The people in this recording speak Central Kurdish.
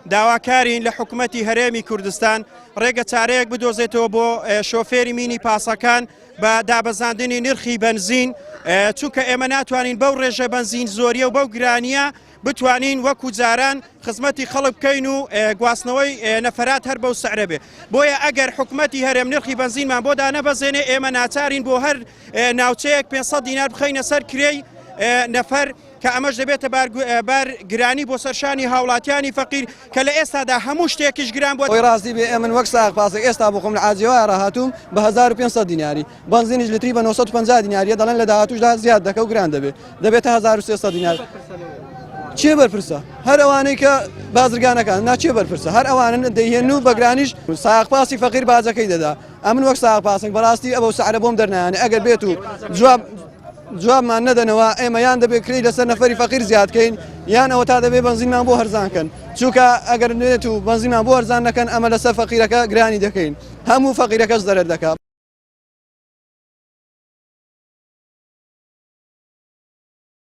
داواکارین لە حکوومەتی هەرێمی کوردستان ڕێگە چارەیەک بدۆزێتەوە بۆ شۆفێری مینی پاسەکان بە دابەزاندنی نرخی بنزین، چونکە ئێمە ناتوانین بەو ڕێژە بنزین زۆریە و بەو گرانیە بتوانین وەکو جاران خزمەتی خەڵک بکەین و گواستنەوەی نەفرات هەر بەو سعرە بێ. بۆیە ئەگەر حکوومەتی هەرێم نرخی بنزینمان بۆ دانەبەزێنێ ئێمە ناچارین بۆ هەر ناوچەیەک 500 دینار بخەینە سەر کرێی نەفەر کە ئەمەش دەبێتە بار گرانی بۆ سەرشانی هاوڵاتیانی فەقیر کە لە ئێستادا هەموو شتێکیش گران بۆ. ئەوی ڕاستی بێ ئێمە وەک ساق پاسێک ئێستا بۆ خۆم لە ئاجێوە ڕاهاتووم بە 1500 دیناری، بنزینیش لتری بە 950 دیناریە، دەڵێن لە داهاتووشدا زیاد دەکە و گران دەبێتە 1300 دینار. چێ بەرپرسە؟ هەر ئەوانەی کە بازرگانەکان ناچێ بەرپرسە، هەر ئەوانە دەیهێن و بەگرانیش ساق پاسی فەقیر باجەکەی دەدا. ئەمن وەک ساق پاسێک بەڕاستی ئەوە سعرە بۆم دەرنایانێ ئەگەر بێت و جوابمان نەدەنەوە ئێمە یان دەبێت کڕی لەسەر نەفەری فەقیر زیادکەین یان ئەوە تا دەبێت بنزینمان بۆ هەرزانکەن، چونکە ئەگەر نێت و بنزینمان بۆ هەرزان نەکەن ئەمە لەسەر فەقیرەکە گرانی دەکەین، هەموو فەقیرەکەش دەرەت دەکات.